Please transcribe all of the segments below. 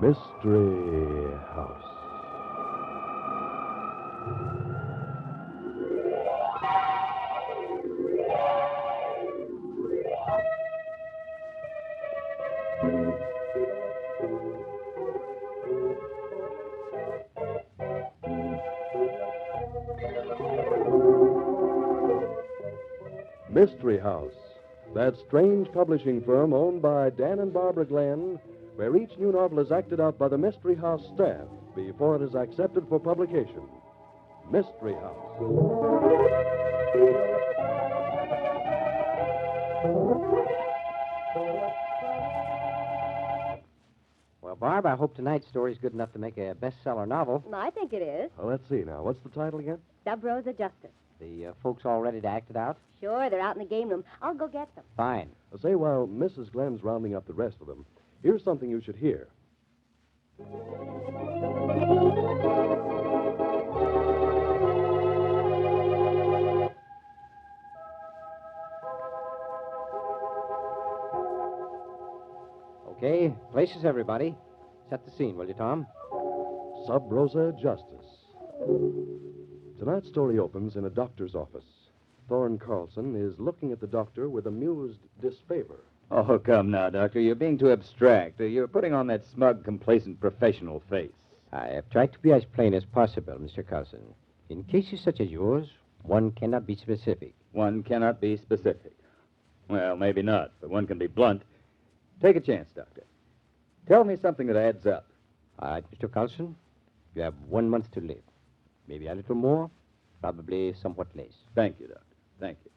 Mystery House. Mystery House, that strange publishing firm owned by Dan and Barbara Glenn, where each new novel is acted out by the Mystery House staff before it is accepted for publication. Mystery House. Well, Barb, I hope tonight's story's good enough to make a bestseller novel. I think it is. Well, let's see now. What's the title again? Sub Rosa Justice. The folks all ready to act it out? Sure, they're out in the game room. I'll go get them. Fine. Say, while Mrs. Glenn's rounding up the rest of them, here's something you should hear. Okay, places, everybody. Set the scene, will you, Tom? Sub Rosa Justice. Tonight's story opens in a doctor's office. Thorne Carlson is looking at the doctor with amused disfavor. Oh, come now, Doctor. You're being too abstract. You're putting on that smug, complacent professional face. I have tried to be as plain as possible, Mr. Carlson. In cases such as yours, one cannot be specific. One cannot be specific. Well, maybe not, but one can be blunt. Take a chance, Doctor. Tell me something that adds up. All right, Mr. Carlson, you have 1 month to live. Maybe a little more, probably somewhat less. Thank you, Doctor. Thank you.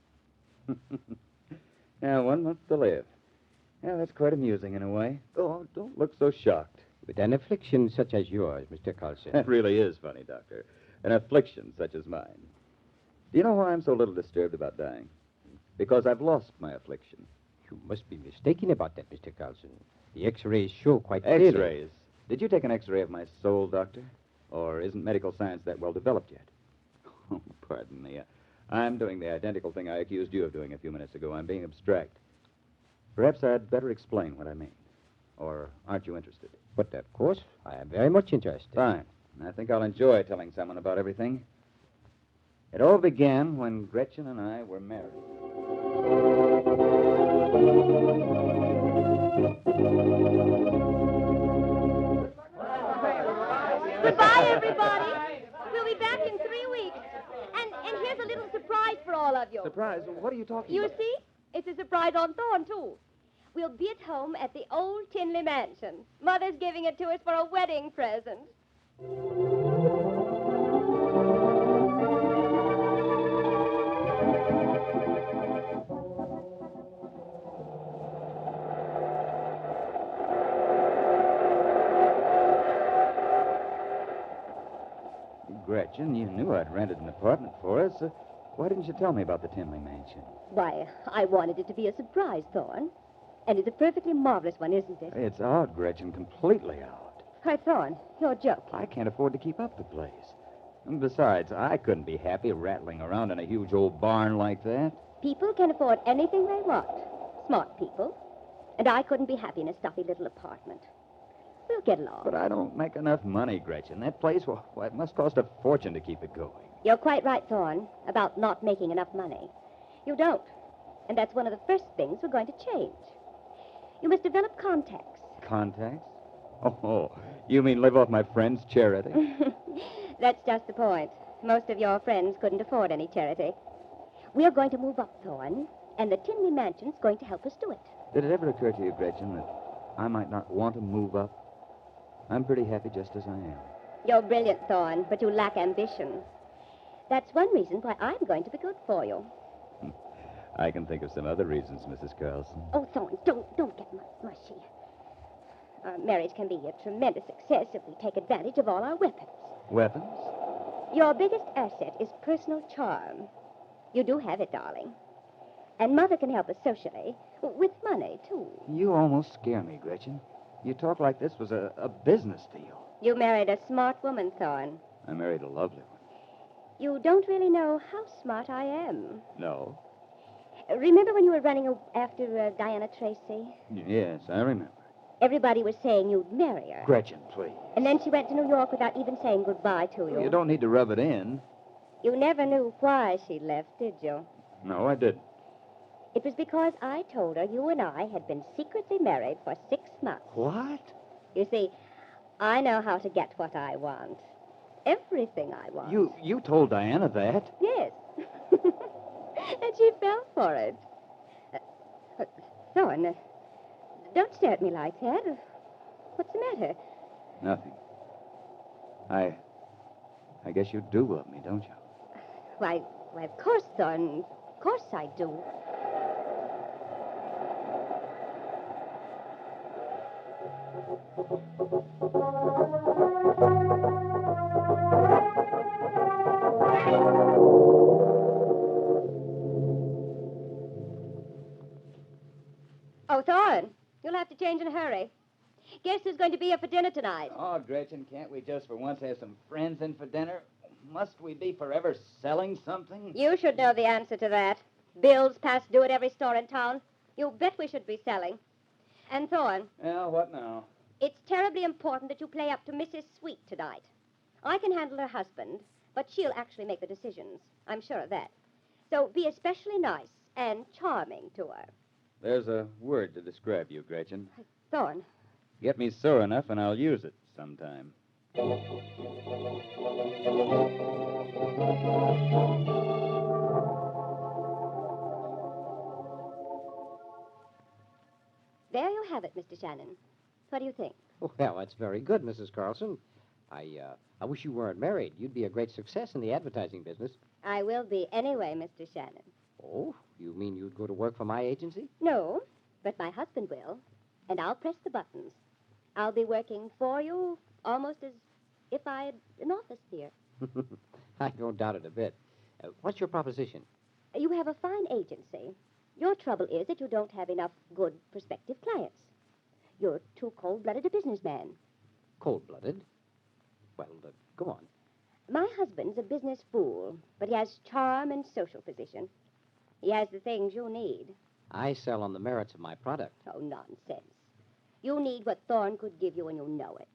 Now, 1 month to live. Yeah, that's quite amusing in a way. Oh, don't look so shocked. With an affliction such as yours, Mr. Carlson. That really is funny, Doctor. An affliction such as mine. Do you know why I'm so little disturbed about dying? Because I've lost my affliction. You must be mistaken about that, Mr. Carlson. The X-rays show quite clearly. X-rays? Did you take an X-ray of my soul, Doctor? Or isn't medical science that well developed yet? Oh, pardon me. I'm doing the identical thing I accused you of doing a few minutes ago. I'm being abstract. Perhaps I'd better explain what I mean. Or aren't you interested? But, of course, I am very much interested. Fine. I think I'll enjoy telling someone about everything. It all began when Gretchen and I were married. Goodbye, everybody. We'll be back in 3 weeks. And here's a little surprise for all of you. Surprise? What are you talking You about? see? It's a surprise on Thorne, too. We'll be at home at the old Tinley Mansion. Mother's giving it to us for a wedding present. Gretchen, you knew I'd rented an apartment for us. Why didn't you tell me about the Tinley Mansion? Why, I wanted it to be a surprise, Thorne. And it's a perfectly marvelous one, isn't it? It's out, Gretchen, completely out. Why, Thorne, you're joking. I can't afford to keep up the place. And besides, I couldn't be happy rattling around in a huge old barn like that. People can afford anything they want. Smart people. And I couldn't be happy in a stuffy little apartment. We'll get along. But I don't make enough money, Gretchen. That place, well, it must cost a fortune to keep it going. You're quite right, Thorne, about not making enough money. You don't. And that's one of the first things we're going to change. You must develop contacts. Contacts? Oh, you mean live off my friend's charity? That's just the point. Most of your friends couldn't afford any charity. We're going to move up, Thorne, and the Tinley Mansion's going to help us do it. Did it ever occur to you, Gretchen, that I might not want to move up? I'm pretty happy just as I am. You're brilliant, Thorne, but you lack ambition. That's one reason why I'm going to be good for you. I can think of some other reasons, Mrs. Carlson. Oh, Thorne, don't get mushy. Our marriage can be a tremendous success if we take advantage of all our weapons. Weapons? Your biggest asset is personal charm. You do have it, darling. And Mother can help us socially, with money, too. You almost scare me, Gretchen. You talk like this was a business deal. You married a smart woman, Thorne. I married a lovely one. You don't really know how smart I am. No? Remember when you were running after Diana Tracy? Yes, I remember. Everybody was saying you'd marry her. Gretchen, please. And then she went to New York without even saying goodbye to you. You don't need to rub it in. You never knew why she left, did you? No, I didn't. It was because I told her you and I had been secretly married for 6 months. What? You see, I know how to get what I want. Everything I want. You told Diana that? Yes. And she fell for it. Thorne, don't stare at me like that. What's the matter? Nothing. I guess you do love me, don't you? Why, of course, Thorne. Of course I do. Oh, Thorne, you'll have to change in a hurry. Guess who's going to be here for dinner tonight? Oh, Gretchen, can't we just for once have some friends in for dinner? Must we be forever selling something? You should know the answer to that. Bills past due at every store in town. You bet we should be selling. And Thorne, Yeah, what now? it's terribly important that you play up to Mrs. Sweet tonight. I can handle her husband, but she'll actually make the decisions. I'm sure of that. So be especially nice and charming to her. There's a word to describe you, Gretchen. Thorne, Get me sore enough and I'll use it sometime. there you have it, Mr. Shannon. What do you think? Well, that's very good, Mrs. Carlson. I wish you weren't married. You'd be a great success in the advertising business. I will be anyway, Mr. Shannon. Oh, you mean you'd go to work for my agency? No, but my husband will, and I'll press the buttons. I'll be working for you almost as if I had an office here. I don't doubt it a bit. What's your proposition? You have a fine agency. Your trouble is that you don't have enough good prospective clients. You're too cold-blooded a businessman. Cold-blooded? Well, go on. My husband's a business fool, but he has charm and social position. He has the things you need. I sell on the merits of my product. Oh, nonsense. You need what Thorne could give you, and you know it.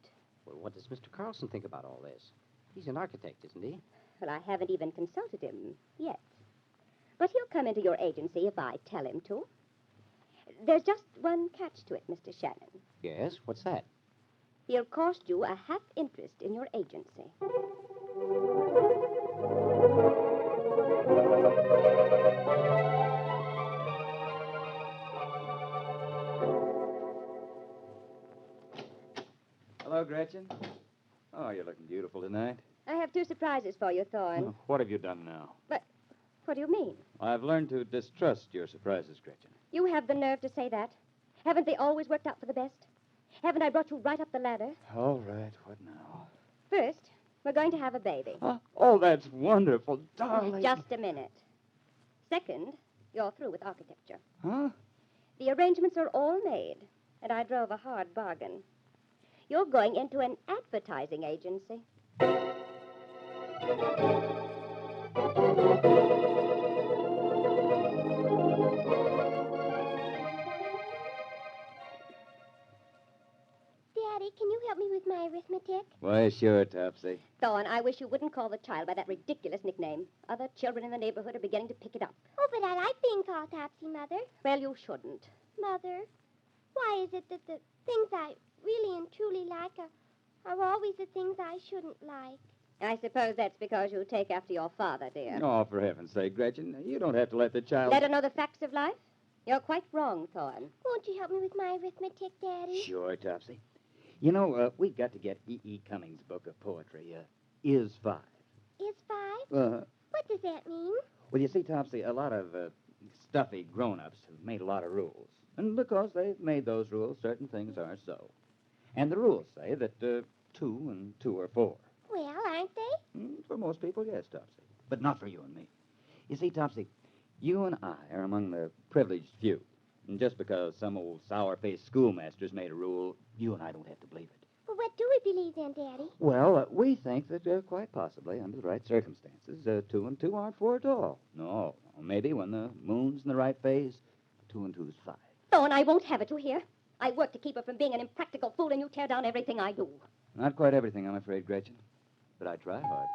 Well, what does Mr. Carlson think about all this? He's an architect, isn't he? Well, I haven't even consulted him yet. But he'll come into your agency if I tell him to. There's just one catch to it, Mr. Shannon. Yes, what's that? He'll cost you a half interest in your agency. Hello, Gretchen. Oh, you're looking beautiful tonight. I have 2 surprises for you, Thorne. Oh, what have you done now? But what do you mean? I've learned to distrust your surprises, Gretchen. You have the nerve to say that. Haven't they always worked out for the best? Haven't I brought you right up the ladder? All right, what now? First, we're going to have a baby. Oh, that's wonderful, darling. Just a minute. Second, you're through with architecture. Huh? The arrangements are all made, and I drove a hard bargain. You're going into an advertising agency. Daddy, can you help me with my arithmetic? Why, sure, Topsy. Thorne, I wish you wouldn't call the child by that ridiculous nickname. Other children in the neighborhood are beginning to pick it up. Oh, but I like being called Topsy, Mother. Well, you shouldn't. Mother, why is it that the things I really and truly like are always the things I shouldn't like? I suppose that's because you take after your father, dear. Oh, for heaven's sake, Gretchen, you don't have to let the child... Let her know the facts of life? You're quite wrong, Thorne. Won't you help me with my arithmetic, Daddy? Sure, Topsy. You know, we've got to get E.E. Cummings' book of poetry, Is Five. Is 5? Uh-huh. What does that mean? Well, you see, Topsy, a lot of stuffy grown-ups have made a lot of rules. And because they've made those rules, certain things are so. And the rules say that 2 and 2 are 4. Well, aren't they? For most people, yes, Topsy. But not for you and me. You see, Topsy, you and I are among the privileged few. And just because some old sour-faced schoolmaster's made a rule, you and I don't have to believe it. Well, what do we believe then, Daddy? Well, we think that quite possibly, under the right circumstances, 2 and 2 aren't 4 at all. No, maybe when the moon's in the right phase, 2 and 2's 5. Thorne, I won't have it, you hear? I work to keep her from being an impractical fool, and you tear down everything I do. Not quite everything, I'm afraid, Gretchen. But I try hard.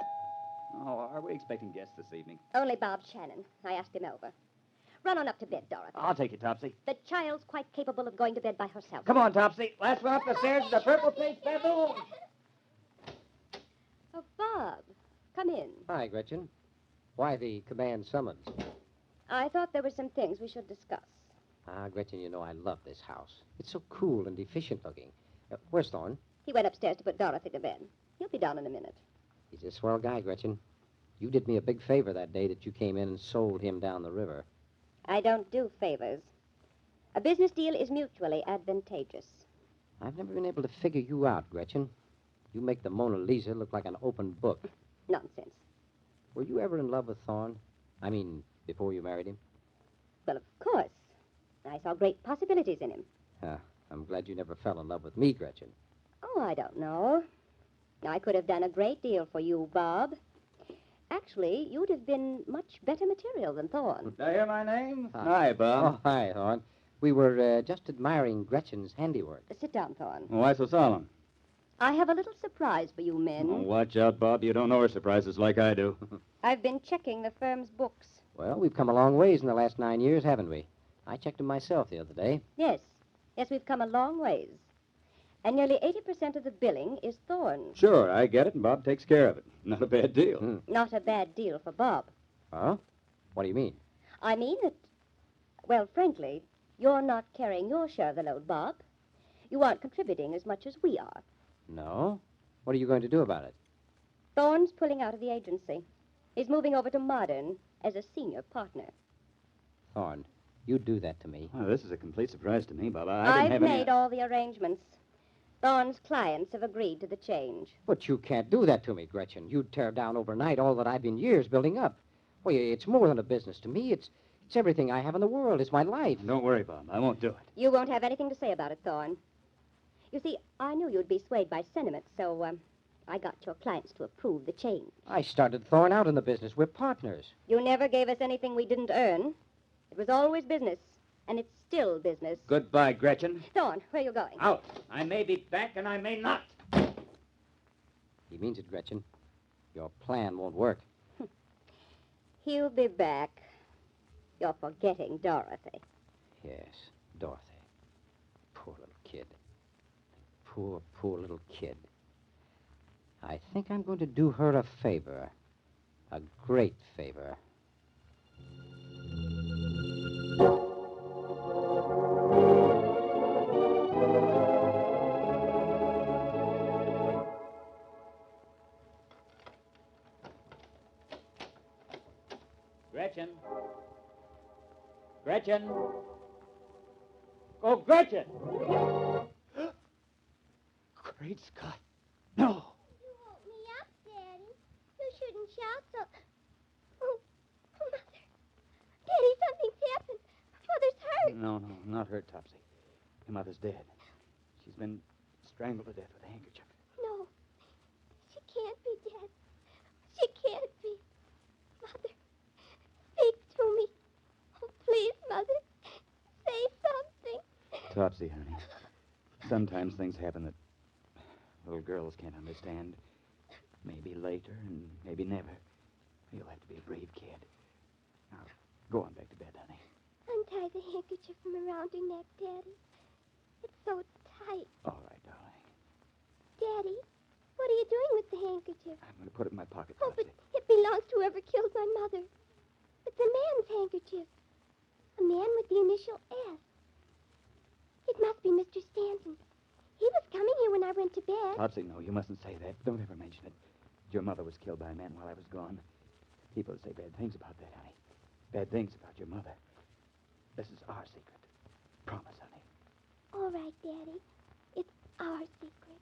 Oh, are we expecting guests this evening? Only Bob Shannon. I asked him over. Run on up to bed, Dorothy. I'll take you, Topsy. The child's quite capable of going to bed by herself. Come on, Topsy. Last one up the stairs is a purple-faced baboon. Oh, Bob, come in. Hi, Gretchen. Why the command summons? I thought there were some things we should discuss. Ah, Gretchen, you know I love this house. It's so cool and efficient looking. Where's Thorne? He went upstairs to put Dorothy to bed. He'll be down in a minute. He's a swell guy, Gretchen. You did me a big favor that day that you came in and sold him down the river. I don't do favors. A business deal is mutually advantageous. I've never been able to figure you out, Gretchen. You make the Mona Lisa look like an open book. Nonsense. Were you ever in love with Thorne? I mean, before you married him? Well, of course. I saw great possibilities in him. I'm glad you never fell in love with me, Gretchen. Oh, I don't know. I could have done a great deal for you, Bob. Actually, you'd have been much better material than Thorne. Did I hear my name? Hi, Bob. Oh, hi, Thorne. We were just admiring Gretchen's handiwork. Sit down, Thorne. Why so solemn? I have a little surprise for you men. Oh, watch out, Bob. You don't know her surprises like I do. I've been checking the firm's books. Well, we've come a long ways in the last 9 years, haven't we? I checked them myself the other day. Yes. Yes, we've come a long ways. And nearly 80% of the billing is Thorne's. Sure, I get it, and Bob takes care of it. Not a bad deal. Not a bad deal for Bob. Huh? What do you mean? I mean that, well, frankly, you're not carrying your share of the load, Bob. You aren't contributing as much as we are. No? What are you going to do about it? Thorne's pulling out of the agency. He's moving over to Modern as a senior partner. Thorne, you'd do that to me. Well, this is a complete surprise to me, Bob. I I've didn't have made all the arrangements. Thorne's clients have agreed to the change. But you can't do that to me, Gretchen. You'd tear down overnight all that I've been years building up. Well, it's more than a business to me. It's everything I have in the world. It's my life. Don't worry, Bob. I won't do it. You won't have anything to say about it, Thorne. You see, I knew you'd be swayed by sentiment, so I got your clients to approve the change. I started Thorne out in the business. We're partners. You never gave us anything we didn't earn. It was always business, and it's still business. Goodbye, Gretchen. Thorne, where are you going? Out. I may be back, and I may not. He means it, Gretchen. Your plan won't work. He'll be back. You're forgetting Dorothy. Yes, Dorothy. Poor little kid. Poor, poor little kid. I think I'm going to do her a favor. A great favor. Gretchen. Gretchen. Oh, Gretchen! Great Scott. No. You woke me up, Daddy. You shouldn't shout so. Oh, Mother. Daddy, something's happened. Mother's hurt. No, not her, Topsy. Your mother's dead. She's been strangled to death with a handkerchief. No. She can't be dead. She can't be. Mother, speak to me. Oh, please, Mother. Say something. Topsy, honey. Sometimes things happen that little girls can't understand. Maybe later and maybe never. You'll have to be a brave kid. Now, go on back to bed, honey. Untie the handkerchief from around your neck, Daddy. It's so tight. All right, darling. Daddy, what are you doing with the handkerchief? I'm going to put it in my pocket, Oh, Topsy. but it belongs to whoever killed my mother. It's a man's handkerchief. A man with the initial S. It must be Mr. Stanton. He was coming here when I went to bed. Topsy, no, you mustn't say that. Don't ever mention it. Your mother was killed by a man while I was gone. People say bad things about that, honey. Bad things about your mother. This is our secret. Promise, honey. All right, Daddy. It's our secret.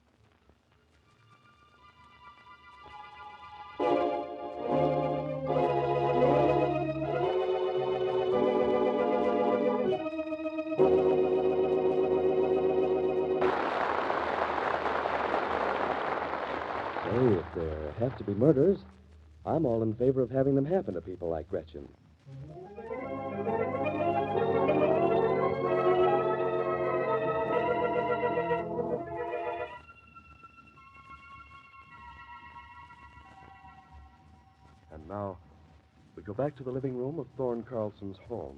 Hey, if there have to be murders, I'm all in favor of having them happen to people like Gretchen. Now, we go back to the living room of Thorne Carlson's home.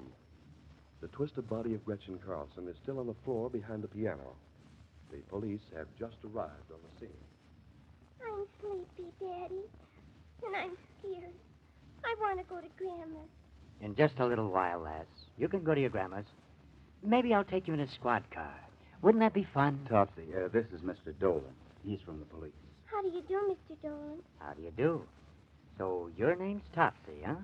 The twisted body of Gretchen Carlson is still on the floor behind the piano. The police have just arrived on the scene. I'm sleepy, Daddy. And I'm scared. I want to go to Grandma's. In just a little while, lass. You can go to your grandma's. Maybe I'll take you in a squad car. Wouldn't that be fun? Topsy, this is Mr. Dolan. He's from the police. How do you do, Mr. Dolan? How do you do? So your name's Topsy, huh?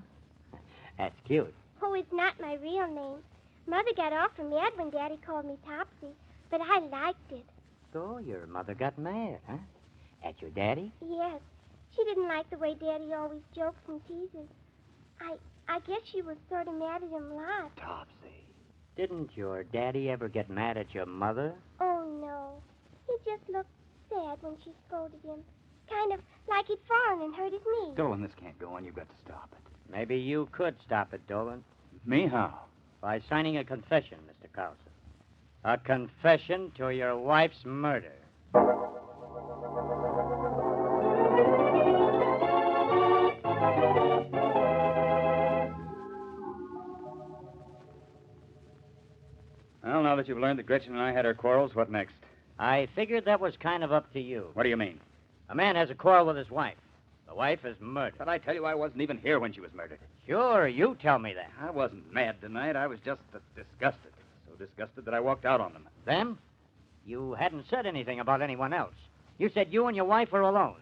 That's cute. Oh, it's not my real name. Mother got awful mad when Daddy called me Topsy, but I liked it. So your mother got mad, huh? At your daddy? Yes. She didn't like the way Daddy always jokes and teases. I guess she was sort of mad at him lots. Topsy. Didn't your daddy ever get mad at your mother? Oh, no. He just looked sad when she scolded him. Kind of like he'd fallen and hurt his knee. Dolan, this can't go on. You've got to stop it. Maybe you could stop it, Dolan. Me? How? By signing a confession, Mr. Carlson. A confession to your wife's murder. Well, now that you've learned that Gretchen and I had our quarrels, what next? I figured that was kind of up to you. What do you mean? A man has a quarrel with his wife. The wife is murdered. But I tell you, I wasn't even here when she was murdered. Sure, you tell me that. I wasn't mad tonight. I was just disgusted. So disgusted that I walked out on them. Them? You hadn't said anything about anyone else. You said you and your wife were alone.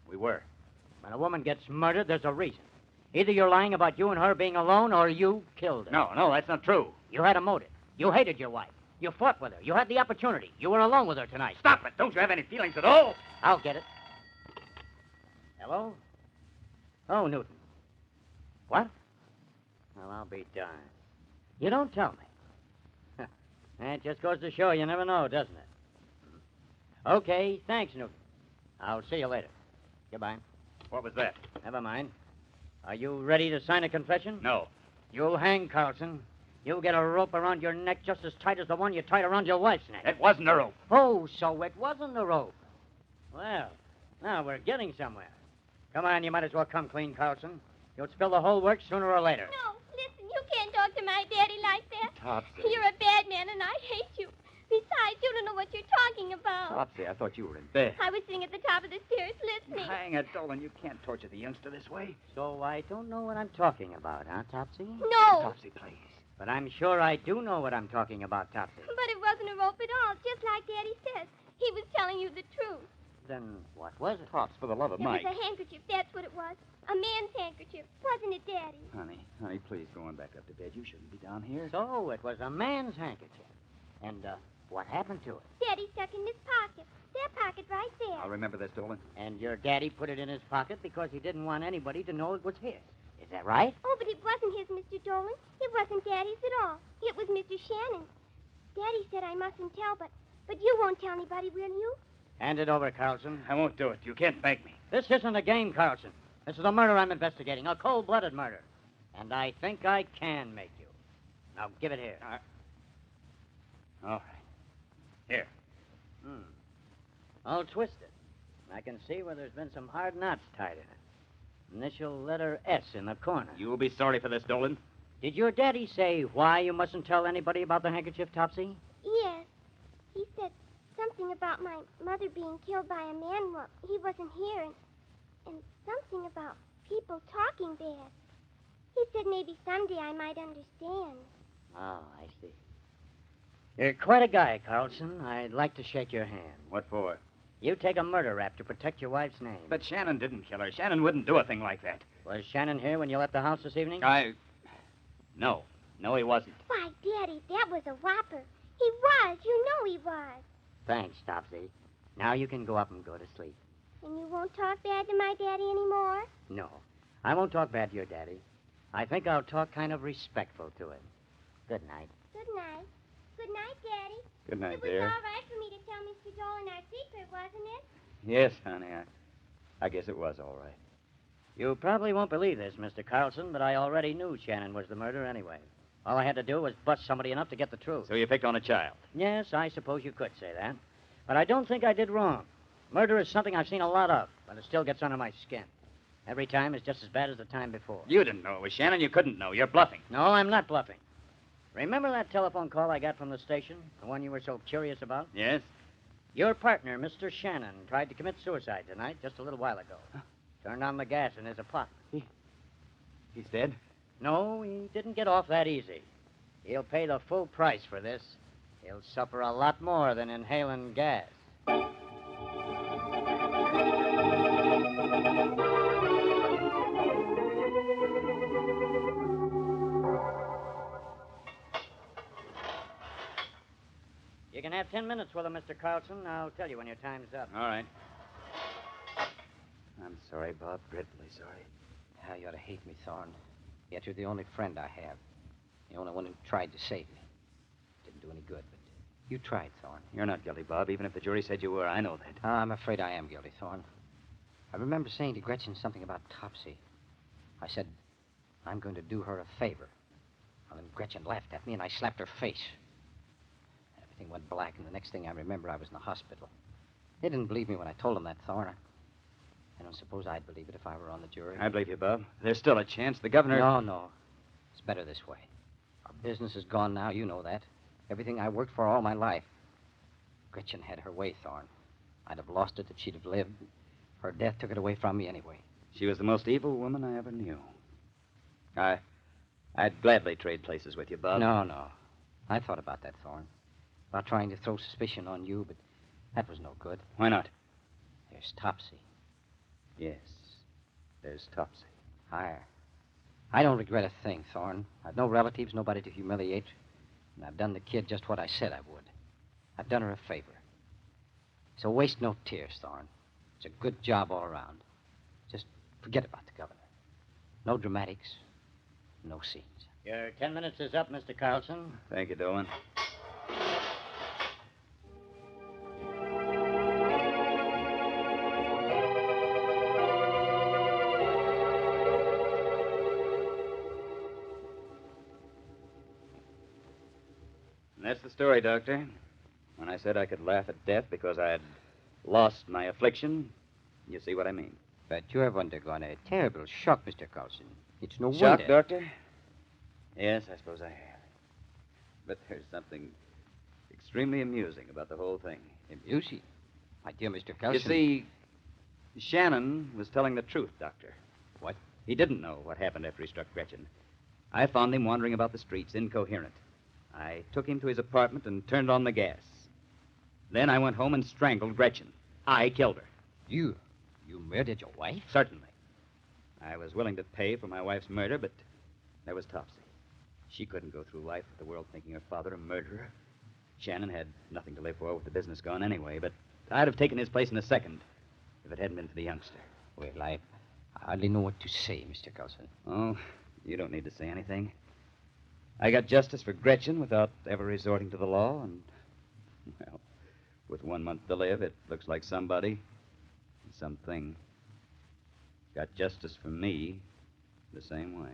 We were. When a woman gets murdered, there's a reason. Either you're lying about you and her being alone, or you killed her. No, that's not true. You had a motive. You hated your wife. You fought with her. You had the opportunity. You were alone with her tonight. Stop it. Don't you have any feelings at all? I'll get it. Hello? Oh, Newton. What? Well, I'll be darned. You don't tell me. That just goes to show you never know, doesn't it? Okay, thanks, Newton. I'll see you later. Goodbye. What was that? Never mind. Are you ready to sign a confession? No. You'll hang, Carlson. You'll get a rope around your neck just as tight as the one you tied around your wife's neck. It wasn't a rope. Oh, so it wasn't a rope. Well, now we're getting somewhere. Come on, you might as well come clean, Carlson. You'll spill the whole works sooner or later. No, listen, you can't talk to my daddy like that. Topsy. You're a bad man, and I hate you. Besides, you don't know what you're talking about. Topsy, I thought you were in bed. I was sitting at the top of the stairs listening. Hang it, Dolan. You can't torture the youngster this way. So I don't know what I'm talking about, huh, Topsy? No, Topsy, please. But I'm sure I do know what I'm talking about, Topsy. but it wasn't a rope at all, just like Daddy says. He was telling you the truth. Then what was it? Pops, for the love of It Mike. was a handkerchief, that's what it was. A man's handkerchief, wasn't it, Daddy? Honey, please go on back up to bed. You shouldn't be down here. So it was a man's handkerchief. And what happened to it? Daddy stuck in his pocket. That pocket right there. I'll remember this, Dolan. And your daddy put it in his pocket because he didn't want anybody to know it was his. Is that right? Oh, but it wasn't his, Mr. Dolan. It wasn't Daddy's at all. It was Mr. Shannon's. Daddy said I mustn't tell, but you won't tell anybody, will you? Hand it over, Carlson. I won't do it. You can't thank me. This isn't a game, Carlson. This is a murder I'm investigating, a cold-blooded murder. And I think I can make you. Now, give it here. All right. Here. All twisted. I can see where there's been some hard knots tied in it. Initial letter S in the corner. You'll be sorry for this, Dolan. Did your daddy say why you mustn't tell anybody about the handkerchief, Topsy? Yes. He said something about my mother being killed by a man while he wasn't here, and something about people talking bad. He said maybe someday I might understand. Oh, I see. You're quite a guy, Carlson. I'd like to shake your hand. What for? You take a murder rap to protect your wife's name. But Shannon didn't kill her. Shannon wouldn't do a thing like that. Was Shannon here when you left the house this evening? No. No, he wasn't. Why, Daddy, that was a whopper. He was. You know he was. Thanks, Topsy. Now you can go up and go to sleep. And you won't talk bad to my daddy anymore? No, I won't talk bad to your daddy. I think I'll talk kind of respectful to him. Good night. Good night. Good night, Daddy. Good night, It was dear. all right for me to tell Mr. Dolan our secret, wasn't it? Yes, honey. I guess it was all right. You probably won't believe this, Mr. Carlson, but I already knew Shannon was the murderer anyway. All I had to do was bust somebody enough to get the truth. So you picked on a child. Yes, I suppose you could say that. But I don't think I did wrong. Murder is something I've seen a lot of, but it still gets under my skin. Every time is just as bad as the time before. You didn't know it was Shannon. You couldn't know. You're bluffing. No, I'm not bluffing. Remember that telephone call I got from the station? The one you were so curious about? Yes? Your partner, Mr. Shannon, tried to commit suicide tonight just a little while ago. Turned on the gas in his apartment. He's dead? No, he didn't get off that easy. He'll pay the full price for this. He'll suffer a lot more than inhaling gas. You can have 10 minutes with him, Mr. Carlson. I'll tell you when your time's up. All right. I'm sorry, Bob. Dreadfully sorry. Ah, you ought to hate me, Thorne. Yet you're the only friend I have. The only one who tried to save me. Didn't do any good, but you tried, Thorne. You're not guilty, Bob, even if the jury said you were. I know that. I'm afraid I am guilty, Thorne. I remember saying to Gretchen something about Topsy. I said, I'm going to do her a favor. Well, then Gretchen laughed at me, and I slapped her face. Everything went black, and the next thing I remember, I was in the hospital. They didn't believe me when I told them that, Thorne. I don't suppose I'd believe it if I were on the jury. I believe you, Bob. There's still a chance. The governor... No. It's better this way. Our business is gone now, you know that. Everything I worked for all my life. Gretchen had her way, Thorne. I'd have lost it if she'd have lived. Her death took it away from me anyway. She was the most evil woman I ever knew. I'd gladly trade places with you, Bob. No. I thought about that, Thorne. About trying to throw suspicion on you, but that was no good. Why not? There's Topsy. Yes, there's Topsy. I don't regret a thing, Thorne. I've no relatives, nobody to humiliate. And I've done the kid just what I said I would. I've done her a favor. So waste no tears, Thorne. It's a good job all around. Just forget about the governor. No dramatics, no scenes. Your 10 minutes is up, Mr. Carlson. Thank you, Dolan. And that's the story, Doctor. When I said I could laugh at death because I had lost my affliction, you see what I mean. But you have undergone a terrible shock, Mr. Carlson. It's no Shock, wonder. Doctor? Yes, I suppose I have. But there's something extremely amusing about the whole thing. Amusing? My dear Mr. Carlson. You see, Shannon was telling the truth, Doctor. What? He didn't know what happened after he struck Gretchen. I found him wandering about the streets, incoherent. I took him to his apartment and turned on the gas. Then I went home and strangled Gretchen. I killed her. You murdered your wife? Certainly. I was willing to pay for my wife's murder, but there was Topsy. She couldn't go through life with the world thinking her father a murderer. Shannon had nothing to live for with the business gone anyway, but I'd have taken his place in a second if it hadn't been for the youngster. Well, I hardly know what to say, Mr. Carlson. Oh, you don't need to say anything. I got justice for Gretchen without ever resorting to the law, and, well, with 1 month to live, it looks like somebody, something, got justice for me the same way.